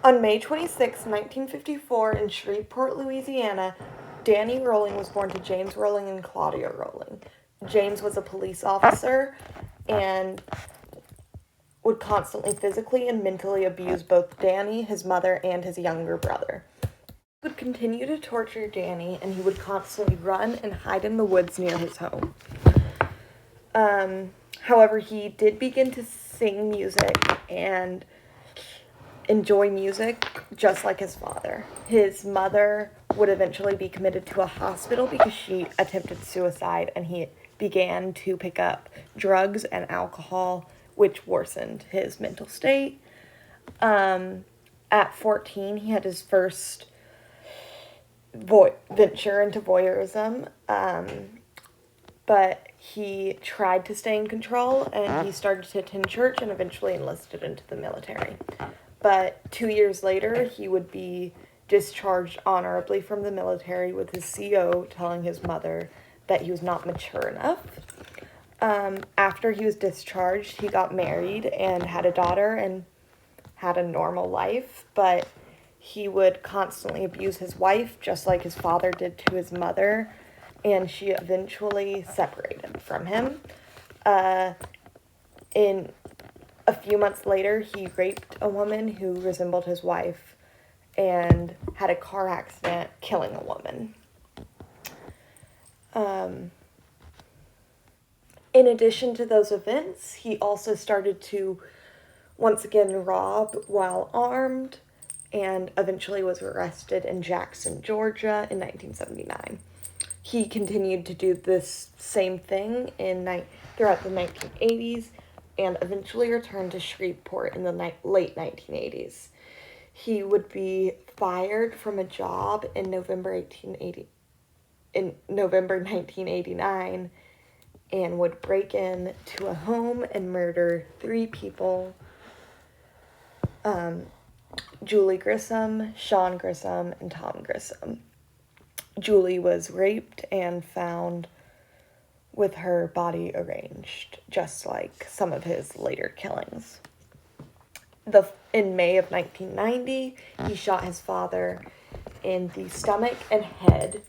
On May 26, 1954, in Shreveport, Louisiana, Danny Rolling was born to James Rolling and Claudia Rolling. James was a police officer and would constantly physically and mentally abuse both Danny, his mother, and his younger brother. He would continue to torture Danny, and he would constantly run and hide in the woods near his home. However, he did begin to sing music and enjoy music just like his father. His mother would eventually be committed to a hospital because she attempted suicide, and he began to pick up drugs and alcohol, which worsened his mental state. At 14, he had his first venture into voyeurism, but he tried to stay in control, and he started to attend church and eventually enlisted into the military. But 2 years later, he would be discharged honorably from the military, with his CO telling his mother that he was not mature enough. After he was discharged, he got married and had a daughter and had a normal life, but he would constantly abuse his wife, just like his father did to his mother, and she eventually separated from him. In a few months later, he raped a woman who resembled his wife and had a car accident, killing a woman. In addition to those events, he also started to once again rob while armed, and eventually was arrested in Jackson, Georgia in 1979. He continued to do this same thing throughout the 1980s, and eventually returned to Shreveport in the late 1980s. He would be fired from a job in November 1989, and would break into a home and murder 3 people: Julie Grissom, Sean Grissom, and Tom Grissom. Julie was raped and found with her body arranged, just like some of his later killings. In May of 1990, he shot his father in the stomach and head,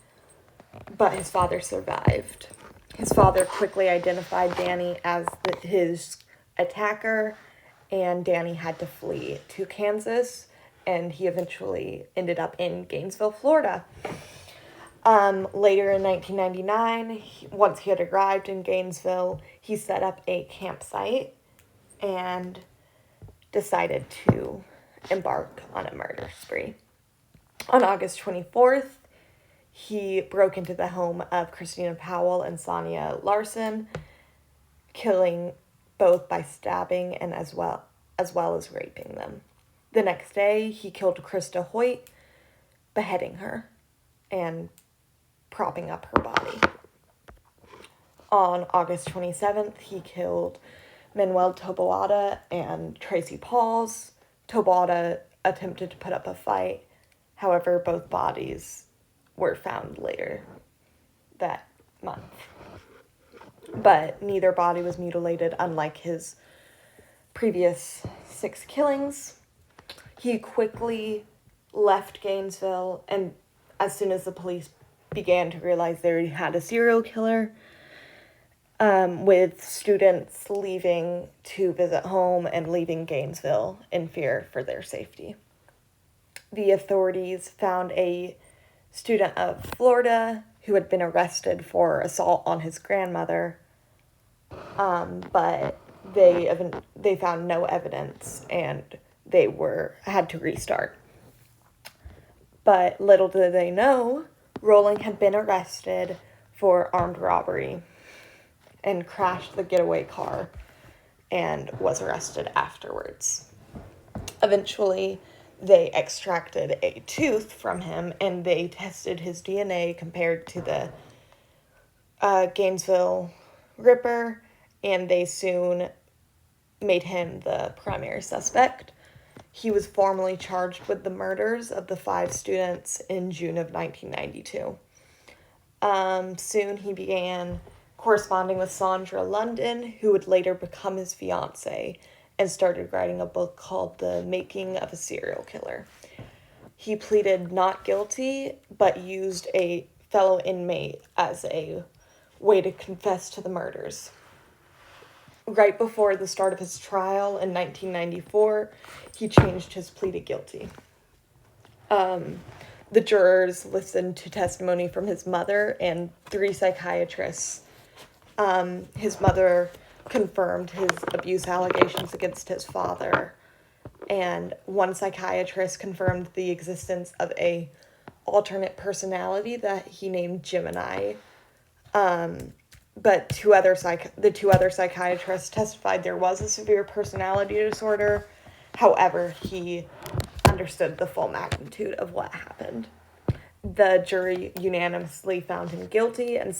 but his father survived. His father quickly identified Danny as his attacker, and Danny had to flee to Kansas, and he eventually ended up in Gainesville, Florida. Later in 1999, once he had arrived in Gainesville, he set up a campsite and decided to embark on a murder spree. On August 24th, he broke into the home of Christina Powell and Sonia Larson, killing both by stabbing and as well as raping them. The next day, he killed Krista Hoyt, beheading her and propping up her body. On August 27th, he killed Manuel Taboada and Tracy Pauls. Taboada attempted to put up a fight. However, both bodies were found later that month. But neither body was mutilated, unlike his previous 6 killings. He quickly left Gainesville, and as soon as the police began to realize they had a serial killer, with students leaving to visit home and leaving Gainesville in fear for their safety. The authorities found a student of Florida who had been arrested for assault on his grandmother, but they found no evidence, and they had to restart. But little did they know, Rolling had been arrested for armed robbery and crashed the getaway car and was arrested afterwards. Eventually, they extracted a tooth from him, and they tested his DNA compared to the Gainesville Ripper, and they soon made him the primary suspect. He was formally charged with the murders of the 5 students in June of 1992. Soon he began corresponding with Sandra London, who would later become his fiancée, and started writing a book called The Making of a Serial Killer. He pleaded not guilty, but used a fellow inmate as a way to confess to the murders. Right before the start of his trial in 1994, he changed his plea to guilty. The jurors listened to testimony from his mother and 3 psychiatrists. His mother confirmed his abuse allegations against his father, and 1 psychiatrist confirmed the existence of a alternate personality that he named Gemini. But the 2 other psychiatrists testified there was a severe personality disorder. However, he understood the full magnitude of what happened. The jury unanimously found him guilty, and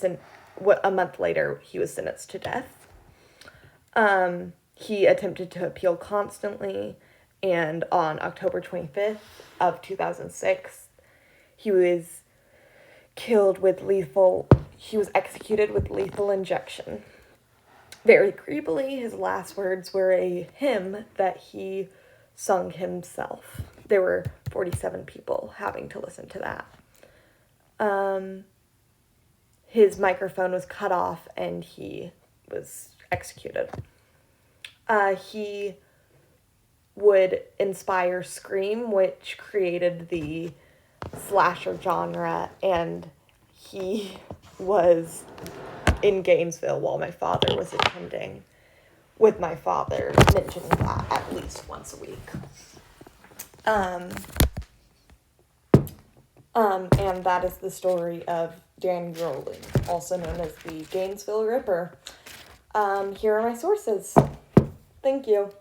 a month later, he was sentenced to death. He attempted to appeal constantly, and on October 25th of 2006, he was executed with lethal injection. Very creepily, his last words were a hymn that he sung himself. There were 47 people having to listen to that. His microphone was cut off and he was executed. He would inspire Scream, which created the slasher genre, and he was in Gainesville while my father was attending, with my father mentioning that at least once a week. And that is the story of Danny Rolling, also known as the Gainesville Ripper. Here are my sources. Thank you.